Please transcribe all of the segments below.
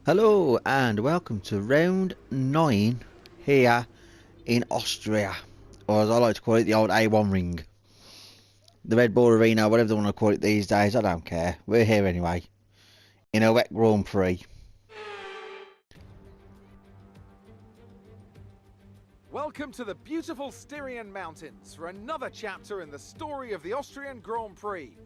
Hello and welcome to round 9 here in Austria, or as I like to call it, the old A1 ring. The Red Bull Arena, whatever they want to call it these days, I don't care. We're here anyway, in a wet Grand Prix. Welcome to the beautiful Styrian Mountains for another chapter in the story of the Austrian Grand Prix.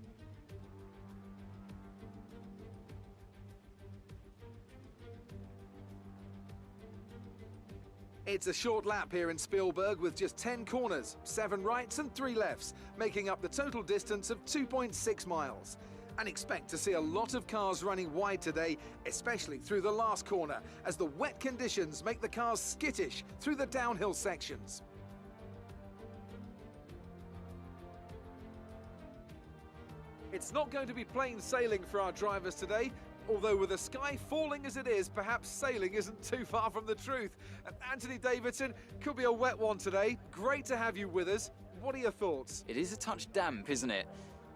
It's a short lap here in Spielberg with just 10 corners, 7 rights and 3 lefts, making up the total distance of 2.6 miles. And expect to see a lot of cars running wide today, especially through the last corner, as the wet conditions make the cars skittish through the downhill sections. It's not going to be plain sailing for our drivers today, although with the sky falling as it is, perhaps sailing isn't too far from the truth. Anthony Davidson, could be a wet one today. Great to have you with us. What are your thoughts? It is a touch damp, isn't it?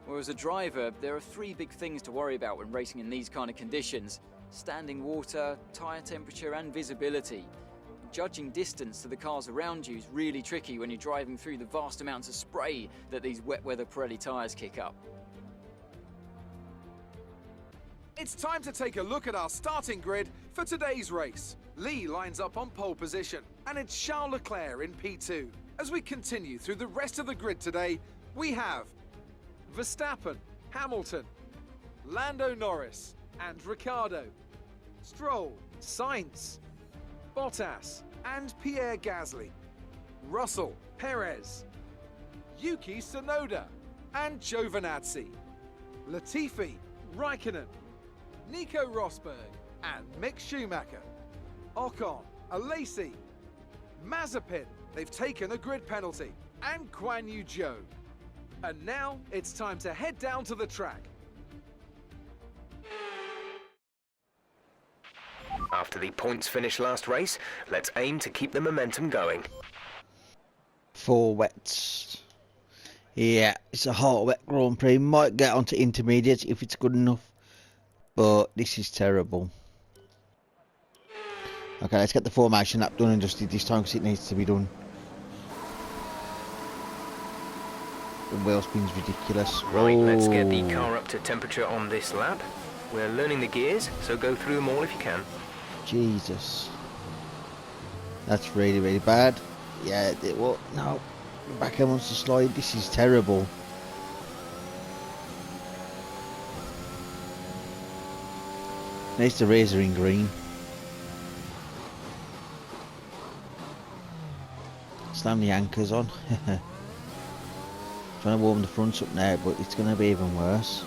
Well, as a driver, there are 3 big things to worry about when racing in these kind of conditions: standing water, tyre temperature and visibility. Judging distance to the cars around you is really tricky when you're driving through the vast amounts of spray that these wet weather Pirelli tyres kick up. It's time to take a look at our starting grid for today's race. Lee lines up on pole position, and it's Charles Leclerc in P2. As we continue through the rest of the grid today, we have Verstappen, Hamilton, Lando Norris and Ricciardo, Stroll, Sainz, Bottas and Pierre Gasly, Russell, Perez, Yuki Tsunoda and Giovinazzi, Latifi, Raikkonen, Nico Rosberg and Mick Schumacher, Ocon, Alesi, Mazepin, they've taken a grid penalty, and Guan Yu Zhou. And now it's time to head down to the track. After the points finish last race, let's aim to keep the momentum going. 4 wets. Yeah, it's a hot wet Grand Prix. Might get onto intermediates if it's good enough, but this is terrible. Okay, let's get the formation lap done and dusted this time because it needs to be done. The wheel spin's ridiculous. Right, let's get the car up to temperature on this lap. We're learning the gears, so go through them all if you can. Jesus. That's really, really bad. Yeah, what? No. The back end wants to slide. This is terrible. Needs the razor in green. Slam the anchors on. Trying to warm the fronts up now, but it's going to be even worse.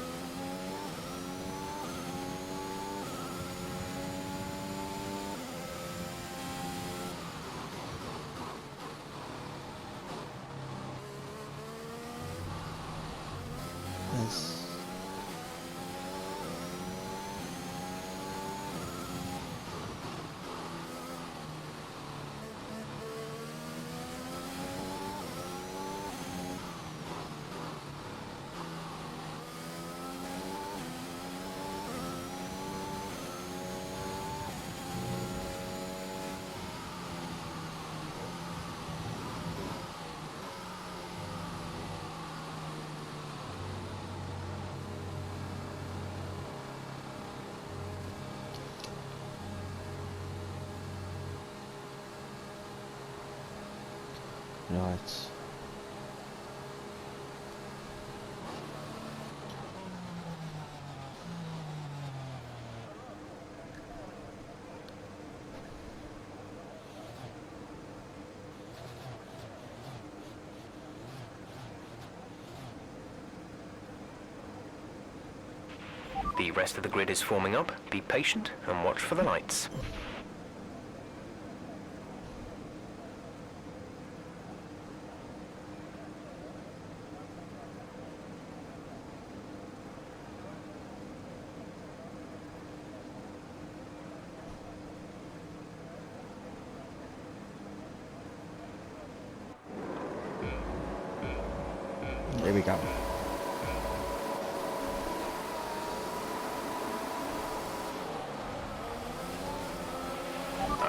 Right. The rest of the grid is forming up. Be patient and watch for the lights. There we go.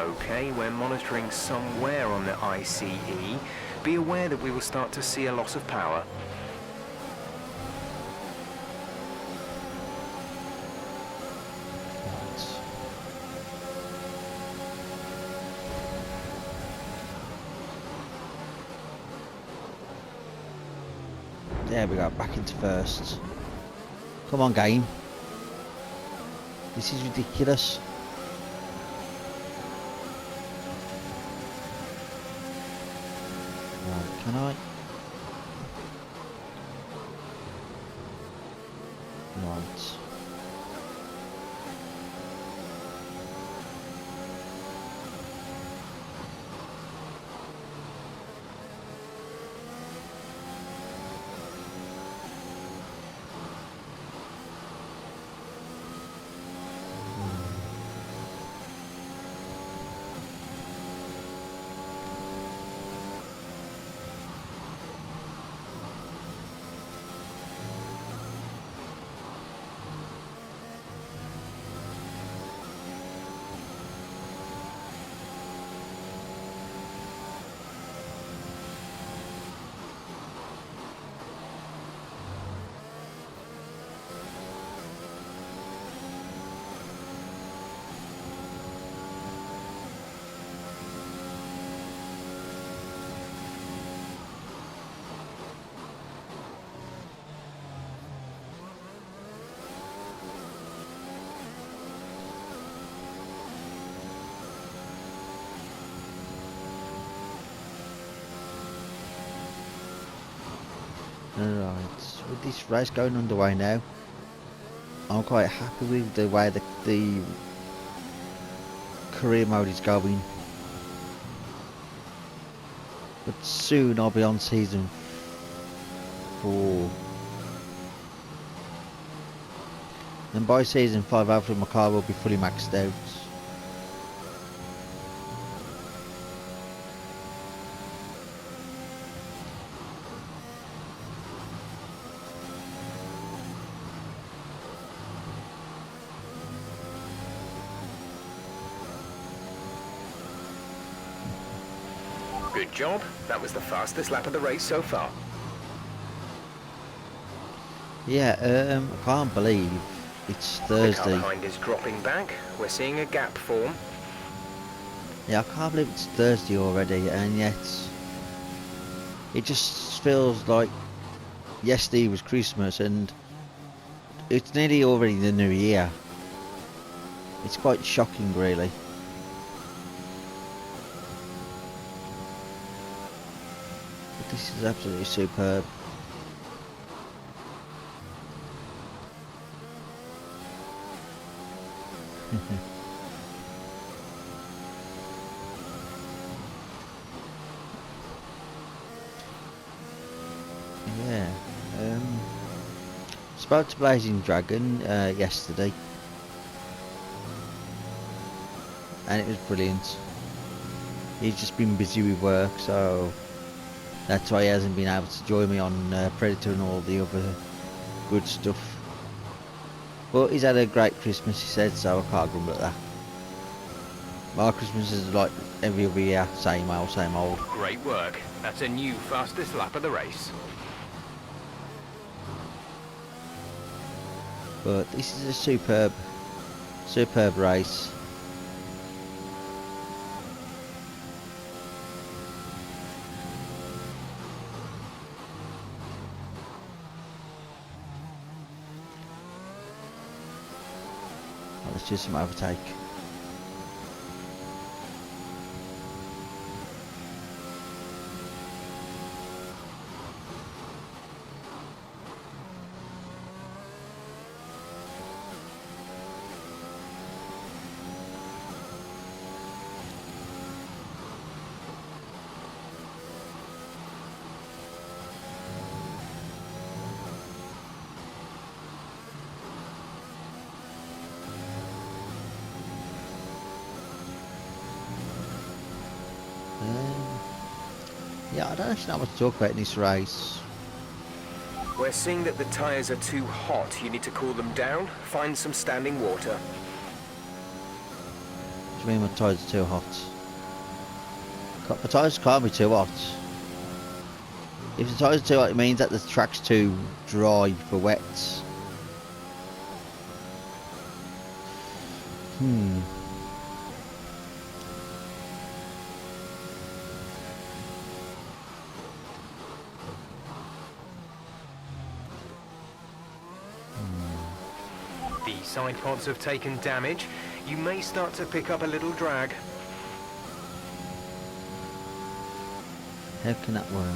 Okay, we're monitoring somewhere on the ICE. Be aware that we will start to see a loss of power. Right. There we go, back into first. Come on, game. This is ridiculous. Right, can I? Right. Right, with this race going underway now, I'm quite happy with the way the career mode is going. But soon I'll be on season 4. And by season 5, hopefully my car will be fully maxed out. Good job. That was the fastest lap of the race so far. Yeah, I can't believe it's The car Thursday. behind is dropping back. We're seeing a gap form. Yeah, I can't believe it's Thursday already, and yet it just feels like yesterday was Christmas, and it's nearly already the new year. It's quite shocking, really. But this is absolutely superb. Yeah. Spoke to Blazing Dragon yesterday, and it was brilliant. He's just been busy with work, so that's why he hasn't been able to join me on Predator and all the other good stuff. But he's had a great Christmas, he said, so I can't grumble at that. My Christmas is like every other year, same old, same old. Great work. That's a new fastest lap of the race. But this is a superb race. Let's do some overtake. Yeah, I don't actually know what to talk about in this race. We're seeing that the tyres are too hot. You need to cool them down. Find some standing water. do you mean my tyres are too hot? My tyres can't be too hot. If the tyres are too hot, it means that the track's too dry for wets. The side pods have taken damage. You may start to pick up a little drag. How can that work?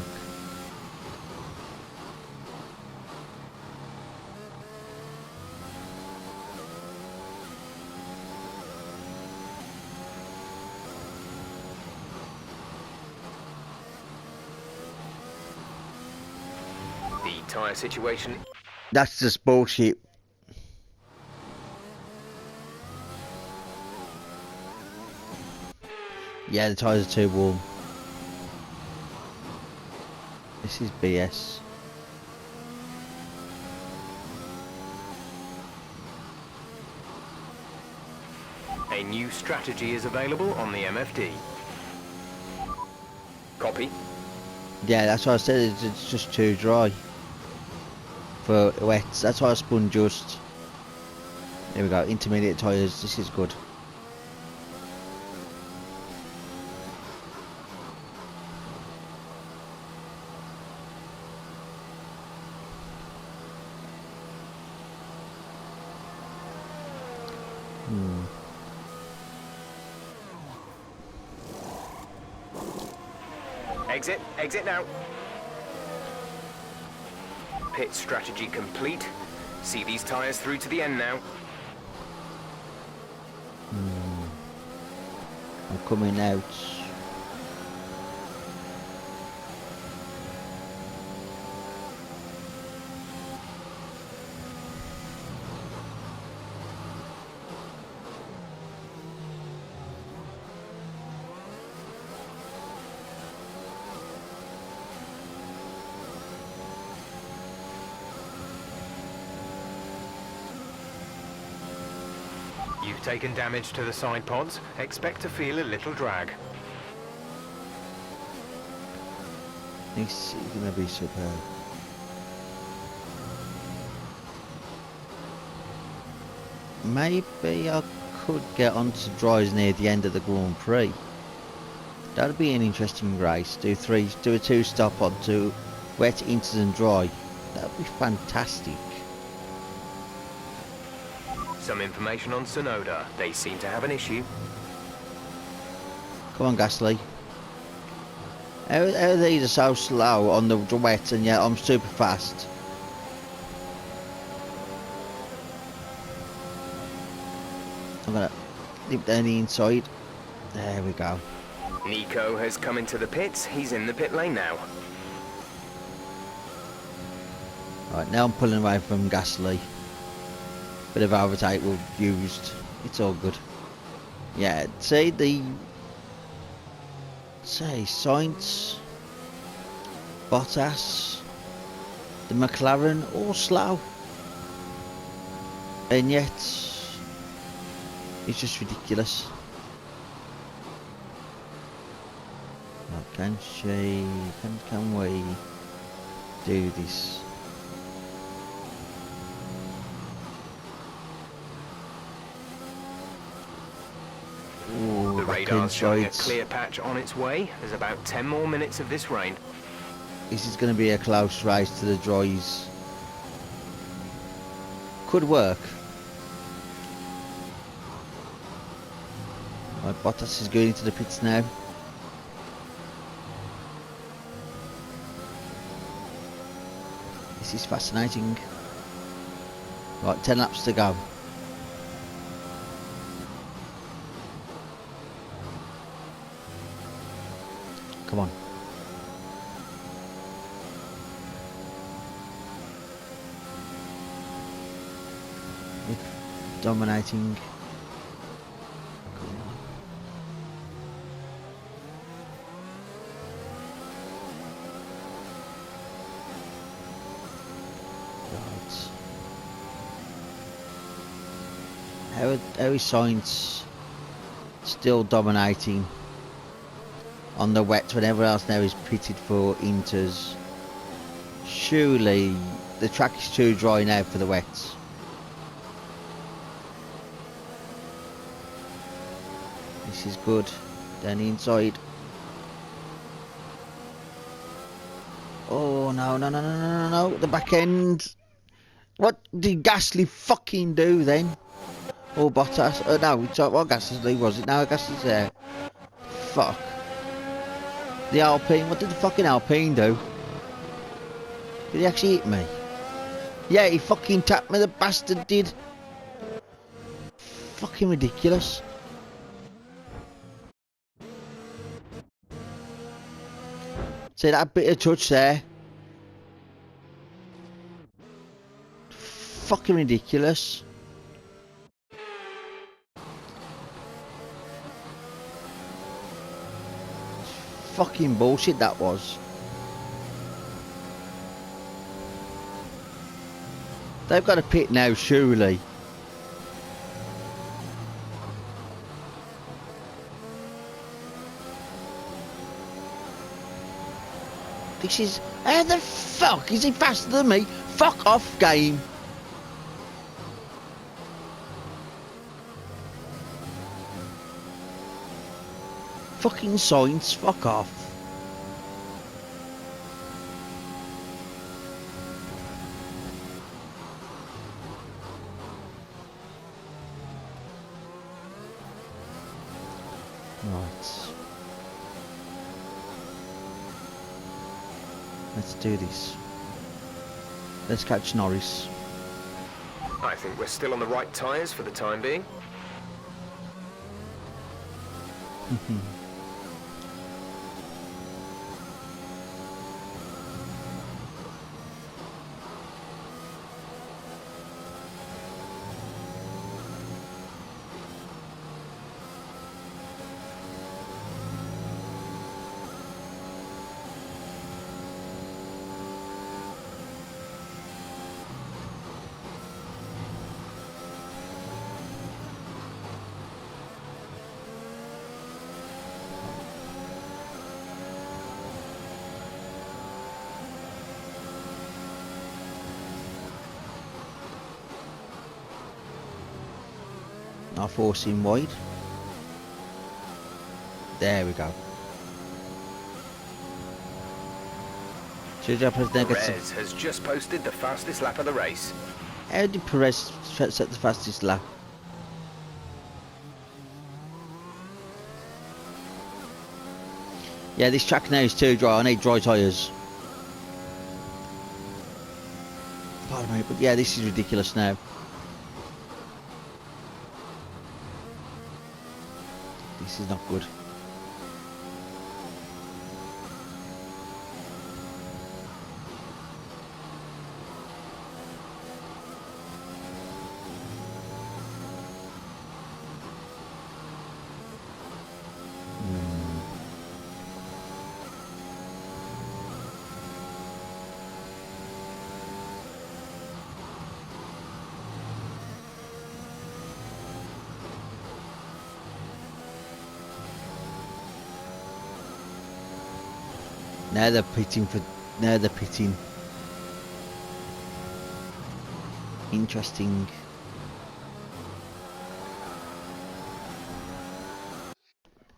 The tyre situation. That's just bullshit. Yeah, the tyres are too warm. This is BS. A new strategy is available on the MFD. Copy. Yeah, that's why I said it's just too dry for wets. That's why I spun just. There we go, intermediate tyres. This is good. Exit now. Pit strategy complete. See these tyres through to the end now. I'm coming out. You've taken damage to the side pods. Expect to feel a little drag. This is gonna be superb. Maybe I could get onto dries near the end of the Grand Prix. That'd be an interesting race. Do a two-stop onto wet, into and dry. That'd be fantastic. Some information on Sonoda. They seem to have an issue. Come on, Gasly. How these are so slow on the wet, and yet I'm super fast. I'm gonna dip down the inside. There we go. Nico has come into the pits. He's in the pit lane now. Right, now I'm pulling away from Gasly. Bit of overtake we've used. It's all good. Yeah, Sainz, Bottas, the McLaren, all slow. And yet, it's just ridiculous. Now, can we do this? Ooh, The back radar's showing a inside. clear patch on its way. There's about 10 more minutes of this rain. This is going to be a close race to the dries. Could work. Right, Bottas is going into the pits now. This is fascinating. Right, 10 laps to go. Come on. Dominating. Come on. Right. How is Sainz Still dominating on the wet when everyone else now is pitted for inters. Surely the track is too dry now for the wets. This is good. Down the inside. Oh no, no, no, no, no, no, no. The back end. What did Gasly fucking do then? Oh, Bottas. No, it's not what Gasly was it? No, Gasly's there. Fuck. The Alpine. What did the fucking Alpine do? Did he actually hit me? Yeah, he fucking tapped me, the bastard did. Fucking ridiculous. See that bit of touch there? Fucking ridiculous. Fucking bullshit that was. They've got a pit now, surely. This is... How the fuck is he faster than me? Fuck off, game. Fucking science, fuck off. Right. Let's do this. Let's catch Norris. I think we're still on the right tyres for the time being. I'll force him wide. There we go. Perez has just posted the fastest lap of the race. How did Perez set the fastest lap? Yeah, this track now is too dry. I need dry tyres. Pardon me, but yeah, this is ridiculous now. This is not good. Now they're pitting for... Now they're pitting. Interesting.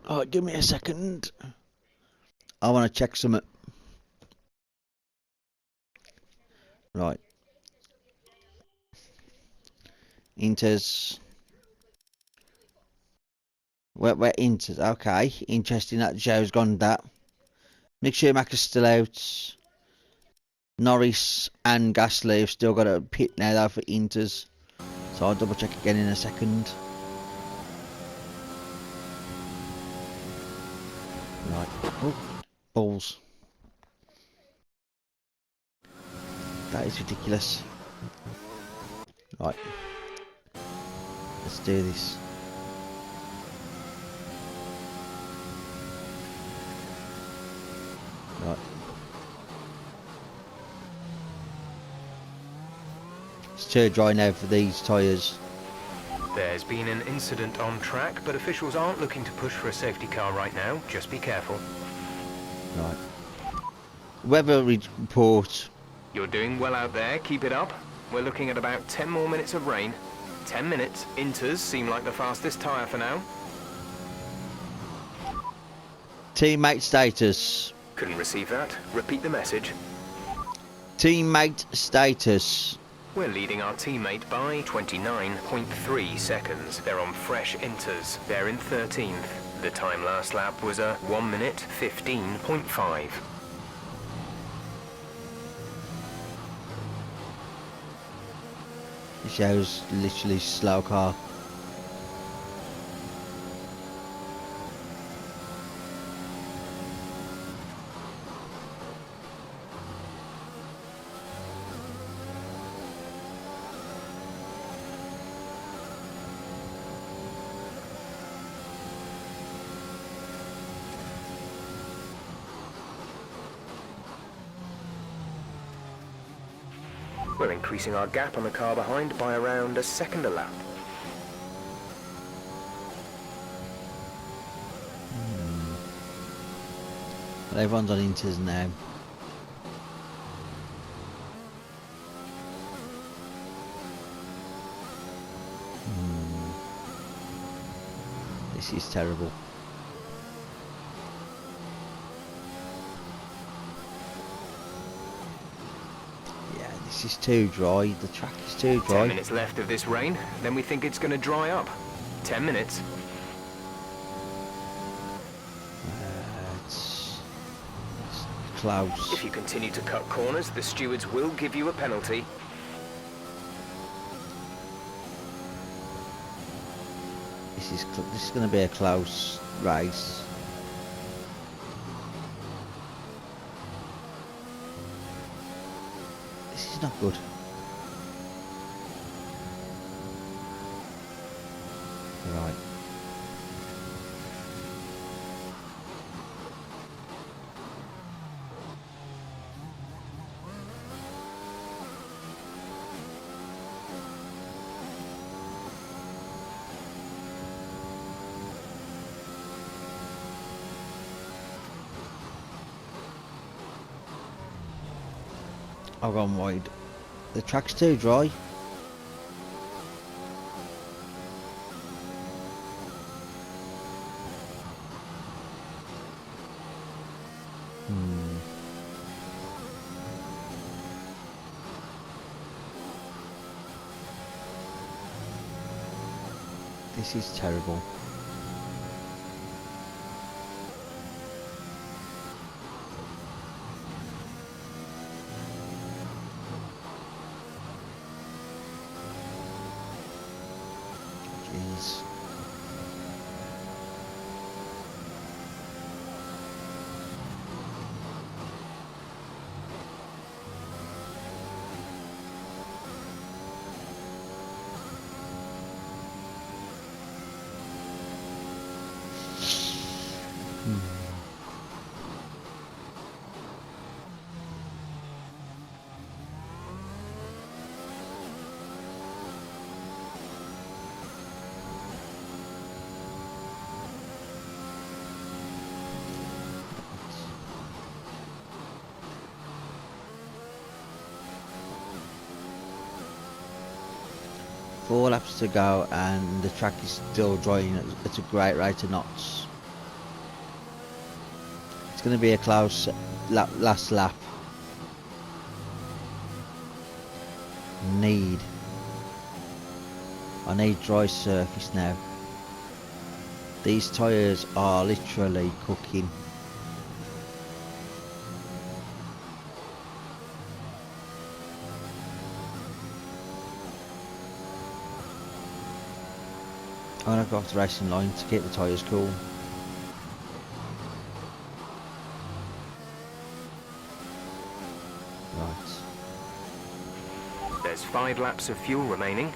Oh, give me a second. I want to check something. Right. Inters. We're Inters. Okay. Interesting that Joe's gone that. Mick Schumacher's still out. Norris and Gasly have still got a pit now though for Inters. So I'll double check again in a second. Right. Oh, balls. That is ridiculous. Right. Let's do this. Right. It's too dry now for these tyres. There's been an incident on track, but officials aren't looking to push for a safety car right now. Just be careful. Right. Weather report. You're doing well out there. Keep it up. We're looking at about 10 more minutes of rain. 10 minutes. Inters seem like the fastest tyre for now. Teammate status. Couldn't receive that. Repeat the message. Teammate status. We're leading our teammate by 29.3 seconds. They're on fresh inters. They're in 13th. The time last lap was a 1 minute 15.5. It shows literally slow car. We're increasing our gap on the car behind by around a second a lap. Well, everyone's on inters now. This is terrible. Yeah, this is too dry. The track is too 10 dry. minutes left of this rain, then we think it's going to dry up. 10 minutes. It's close. If you continue to cut corners, the stewards will give you a penalty. This is going to be a close race. This is not good. Right. I've gone wide. The track's too dry. This is terrible. Jeez. Four laps to go and the track is still drying at a great rate of knots. It's going to be a close last lap. I need dry surface now. These tyres are literally cooking. I'm going to go off the racing line to keep the tyres cool. Right. There's 5 laps of fuel remaining.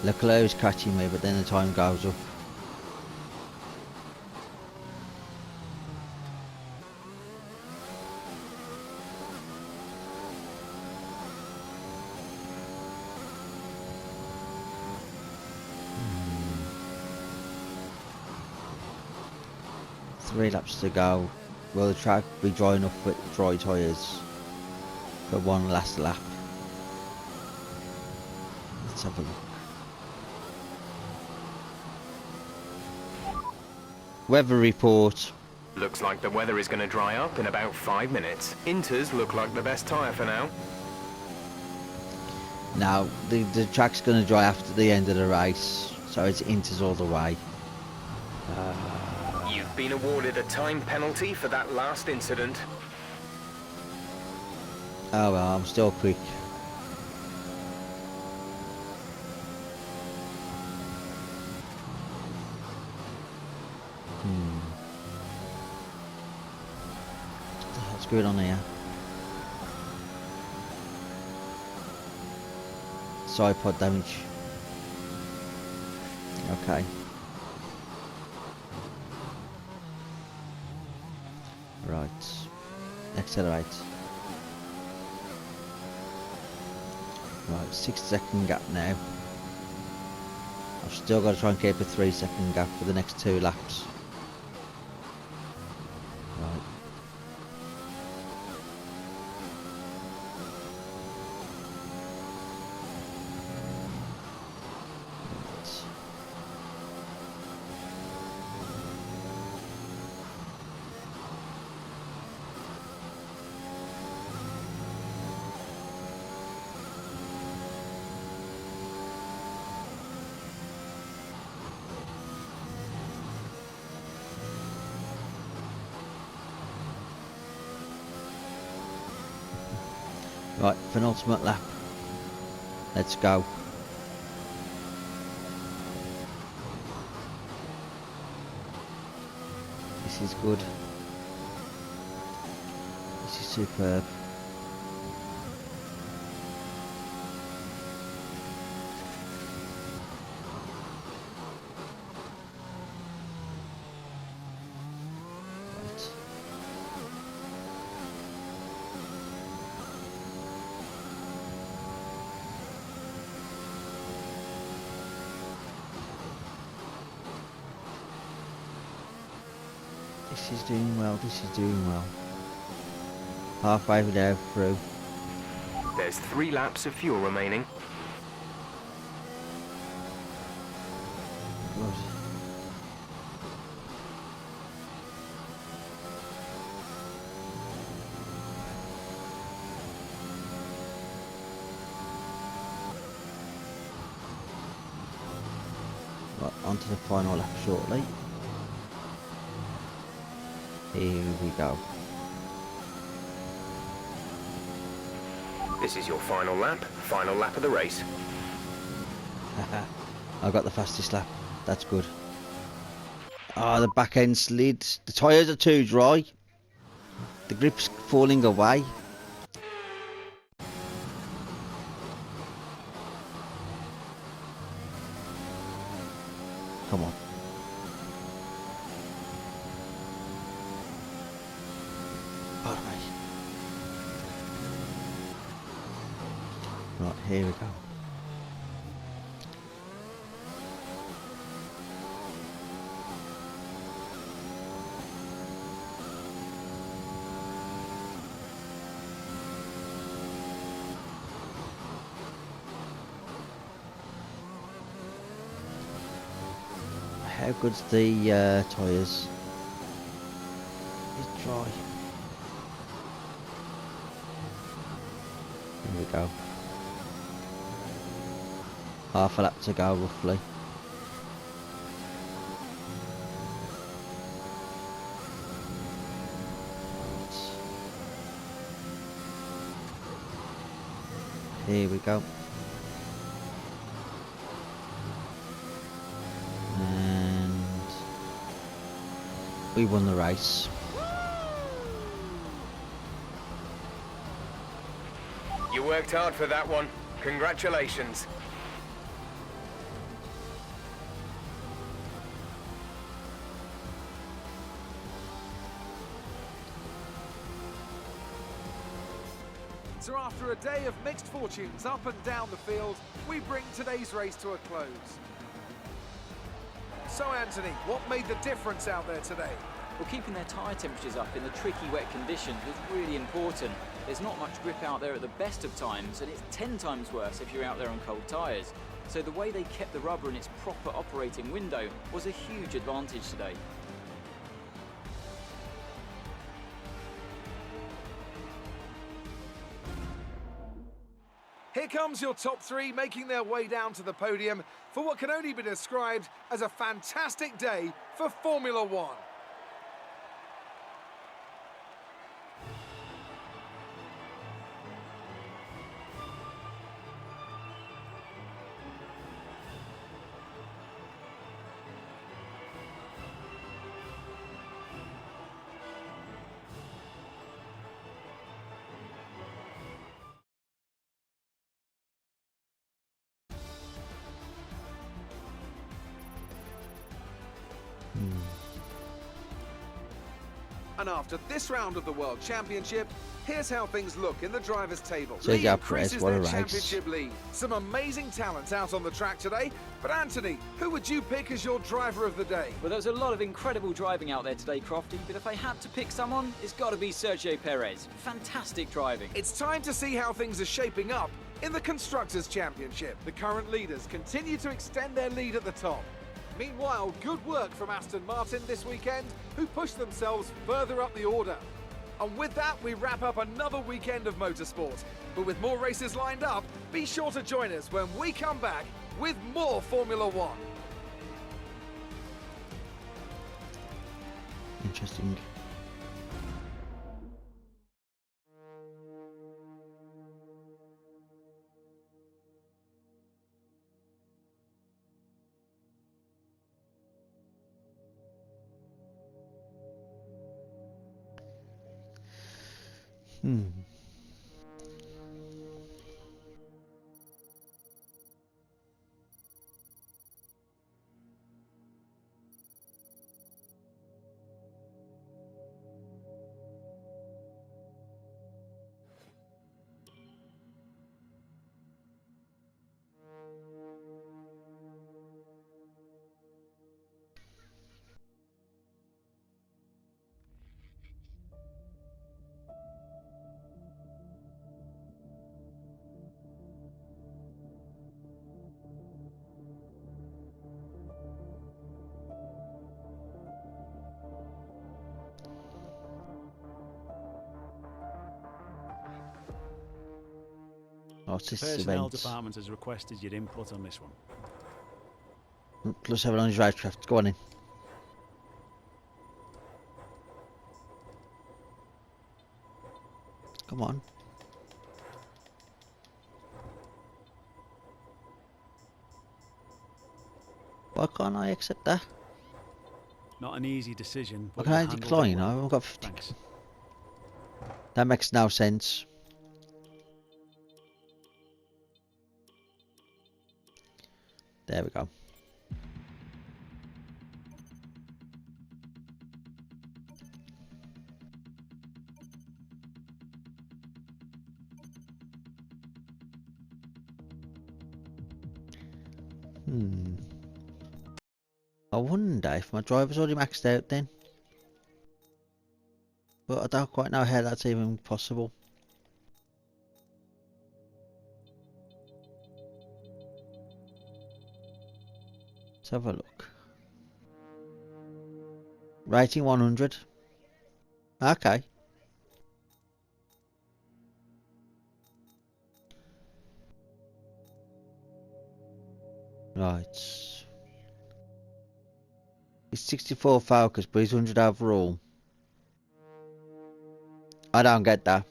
Leclerc's catching me, but then the time goes up. 3 laps to go. Will the track be dry enough with dry tyres for one last lap? Let's have a look. Weather report. Looks like the weather is going to dry up in about 5 minutes. Inters look like the best tyre for now. Now, the track's going to dry after the end of the race, so it's Inters all the way. You've been awarded a time penalty for that last incident. Oh well, I'm still quick. What the hell's going on here? Side pod damage. Okay. Right. Accelerate. Right, 6-second gap now. I've still got to try and keep a 3-second gap for the next 2 laps. Right. Right, penultimate lap. Let's go. This is good. This is superb. Right. This is doing well, this is doing well. Halfway now through. There's 3 laps of fuel remaining. Good. Right, onto the final lap shortly. Here we go. This is your final lap of the race. I got the fastest lap. That's good. Ah, the back end slid. The tyres are too dry. The grip's falling away. Come on. Pardon me. Right, here we go. How good's the tyres? It's dry. Here we go. Half a lap to go roughly. Here we go. And we won the race. You worked hard for that one. Congratulations. So after a day of mixed fortunes up and down the field, we bring today's race to a close. So Anthony, what made the difference out there today? Well, keeping their tyre temperatures up in the tricky wet conditions was really important. There's not much grip out there at the best of times, and it's 10 times worse if you're out there on cold tyres. So the way they kept the rubber in its proper operating window was a huge advantage today. Here comes your top three making their way down to the podium for what can only be described as a fantastic day for Formula One. And after this round of the World Championship, here's how things look in the drivers' table. So Lee yeah, increases what a their race. championship lead. Some amazing talent out on the track today. But Anthony, who would you pick as your driver of the day? Well, there was a lot of incredible driving out there today, Crofty, but if I had to pick someone, it's got to be Sergio Perez. Fantastic driving. It's time to see how things are shaping up in the Constructors' Championship. The current leaders continue to extend their lead at the top. Meanwhile, good work from Aston Martin this weekend, who pushed themselves further up the order. And with that, we wrap up another weekend of motorsport. But with more races lined up, be sure to join us when we come back with more Formula One. Interesting. What's The this personnel event? department has requested your input on this one. Plus 7 on his racecraft. Go on in. Come on. Why can't I accept that? Not an easy decision. Why but can't I you've handled it decline? I well. haven't got 50. Thanks. That makes no sense. There we go. I wonder if my driver's already maxed out then. But I don't quite know how that's even possible. Let's have a look. Rating 100. Okay. Right. He's 64 focus, but he's 100 overall. I don't get that.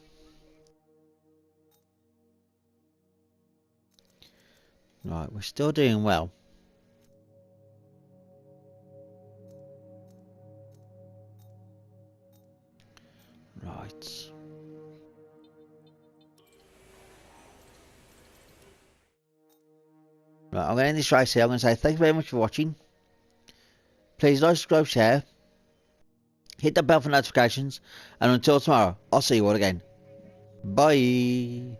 Right, we're still doing well. Right. Right, I'm going to end this race here. I'm going to say thank you very much for watching. Please like, subscribe, share. Hit the bell for notifications. And until tomorrow, I'll see you all again. Bye.